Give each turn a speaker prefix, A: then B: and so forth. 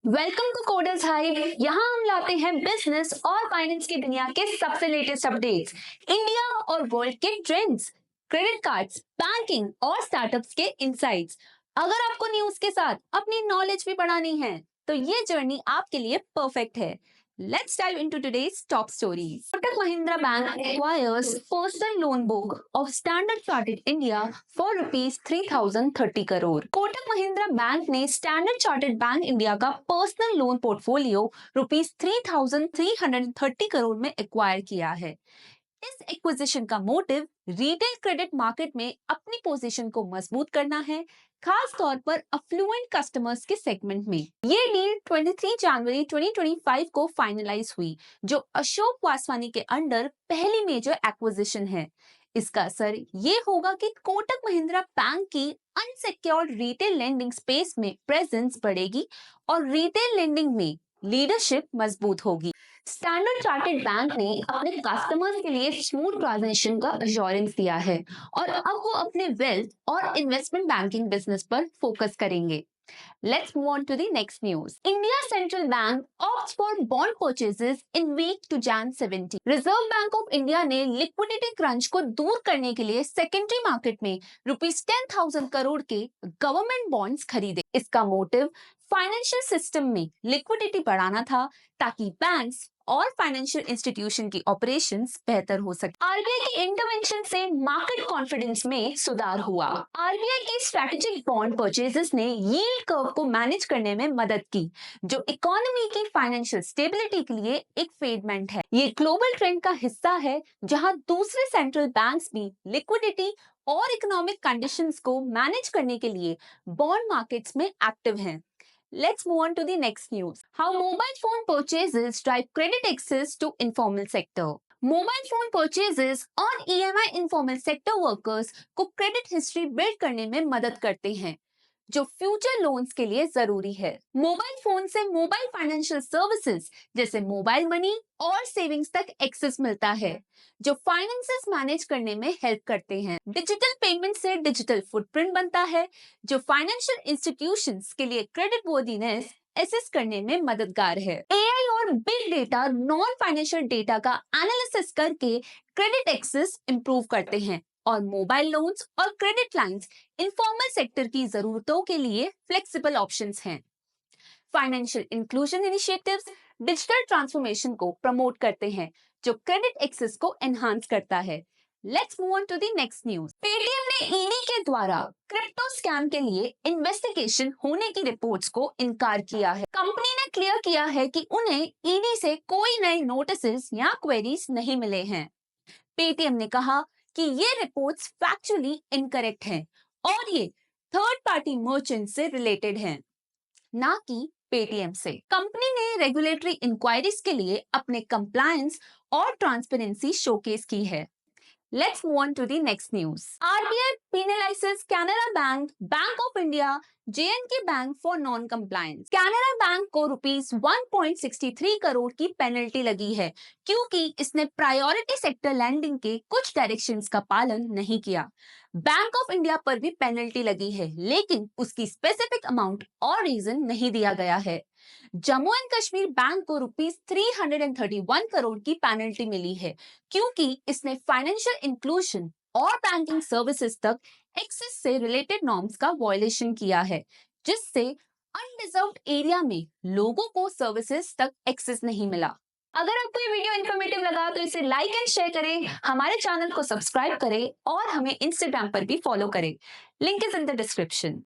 A: Welcome to coders hive. यहाँ हम लाते हैं बिजनेस और फाइनेंस की दुनिया के सबसे लेटेस्ट अपडेट्स, इंडिया और वर्ल्ड के ट्रेंड्स, क्रेडिट कार्ड्स, बैंकिंग और स्टार्टअप्स के इनसाइट्स। अगर आपको न्यूज के साथ अपनी नॉलेज भी बढ़ानी है तो ये जर्नी आपके लिए परफेक्ट है। Let's dive into today's top stories. Kotak Mahindra Bank acquires personal loan book of Standard Chartered India for rupees 3030 crore. Kotak Mahindra Bank ने Standard Chartered Bank India का personal loan portfolio rupees 3330 crore में acquire किया है। इस acquisition का motive retail credit market में अपनी position को मजबूत करना है, खास तौर पर अफ्लुएंट कस्टमर्स के सेगमेंट में। ये डील 23 जनवरी 2025 को फाइनलाइज हुई, जो अशोक वासवानी के अंडर पहली मेजर एक्विजिशन है। इसका असर ये होगा कि कोटक महिंद्रा बैंक की अनसिक्योर्ड रिटेल लेंडिंग स्पेस में प्रेजेंस बढ़ेगी और रिटेल लेंडिंग में लीडरशिप मजबूत होगी। स्टैंडर्ड चार्टर्ड बैंक ने अपने कस्टमर्स के लिए स्मूथ ट्रांजैक्शन का एश्योरेंस दिया है और अब वो अपने वेल्थ और इन्वेस्टमेंट बैंकिंग बिजनेस पर फोकस करेंगे। Let's move on to the next news. India Central Bank opts for bond purchases in week to Jan 17. Reserve Bank of India ने liquidity crunch को दूर करने के लिए सेकेंडरी मार्केट में रुपीस 10,000 करोड़ के गवर्नमेंट बॉन्ड्स खरीदे। इसका मोटिव फाइनेंशियल सिस्टम में लिक्विडिटी बढ़ाना था ताकि बैंक्स और फाइनेंशियल इंस्टीट्यूशन की ऑपरेशंस बेहतर हो सके। आरबीआई की इंटरवेंशन से मार्केट कॉन्फिडेंस में सुधार हुआ। आरबीआई की स्ट्रैटेजिक बॉन्ड परचेजेस ने यील्ड कर्व को मैनेज करने में मदद की, जो इकोनॉमी की फाइनेंशियल स्टेबिलिटी के लिए एक फेडमेंट है। ये ग्लोबल ट्रेंड का हिस्सा है जहां दूसरे सेंट्रल बैंक्स भी लिक्विडिटी और इकोनॉमिक कंडीशंस को मैनेज करने के लिए बॉन्ड मार्केट्स में एक्टिव हैं। Let's move on to the next news. How mobile phone purchases drive credit access to informal sector. Mobile phone purchases on EMI informal sector workers को credit history build करने में मदद करते हैं, जो future loans के लिए जरूरी है। मोबाइल फोन से मोबाइल फाइनेंशियल सर्विसेज जैसे मोबाइल मनी और सेविंग्स तक एक्सेस मिलता है, जो फाइनेंसेस मैनेज करने में हेल्प करते हैं। डिजिटल पेमेंट से डिजिटल फुटप्रिंट बनता है, जो फाइनेंशियल इंस्टीट्यूशंस के लिए क्रेडिट वर्दीनेस एसेस करने में मददगार है। एआई और big data non financial data का एनालिसिस करके क्रेडिट एक्सेस इंप्रूव करते हैं और मोबाइल लोन्स और क्रेडिट लाइंस इनफॉर्मल सेक्टर की जरूरतों के लिए फ्लेक्सिबल ऑप्शंस हैं। Financial inclusion initiatives digital transformation को प्रमोट करते हैं, जो क्रेडिट एक्सेस को एनहांस करता है। Let's move on to the next news. Paytm ने ईडी के द्वारा क्रिप्टो स्कैम के लिए इन्वेस्टिगेशन होने की रिपोर्ट्स को इनकार किया है। कंपनी ने क्लियर किया है कि उन्हें ईडी से कोई नए नोटिस या क्वेरीज नहीं मिले हैं। पेटीएम ने कहा कि ये रिपोर्ट्स फैक्चुअली इनकरेक्ट हैं और ये थर्ड पार्टी मर्चेंट से रिलेटेड हैं, ना कि पेटीएम से। कंपनी ने रेगुलेटरी इंक्वायरीज के लिए अपने कंप्लायंस और ट्रांसपेरेंसी शोकेस की है। Let's move on to the next news. RBI penalizes Canara Bank, Bank of India, J&K Bank for non-compliance. Canara Bank को रुपीस 1.63 करोड़ की पेनल्टी लगी है क्योंकि इसने प्रायोरिटी सेक्टर लैंडिंग के कुछ डायरेक्शंस का पालन नहीं किया। बैंक ऑफ इंडिया पर भी पेनल्टी लगी है, लेकिन उसकी स्पेसिफिक अमाउंट और रीजन नहीं दिया गया है। जम्मू एंड कश्मीर बैंक को रुपीस 331 करोड़ की पेनल्टी मिली है क्योंकि इसने फाइनेंशियल इंक्लूजन और बैंकिंग सर्विसेज तक एक्सेस से रिलेटेड नॉर्म्स का वायलेशन किया है, जिससे अनडिजर्व्ड एरिया में लोगों को सर्विसेज तक एक्सेस नहीं मिला। अगर आपको ये वीडियो इन्फॉर्मेटिव लगा तो इसे लाइक एंड शेयर करें, हमारे चैनल को सब्सक्राइब करें और हमें इंस्टाग्राम पर भी फॉलो करें। Link is in the description.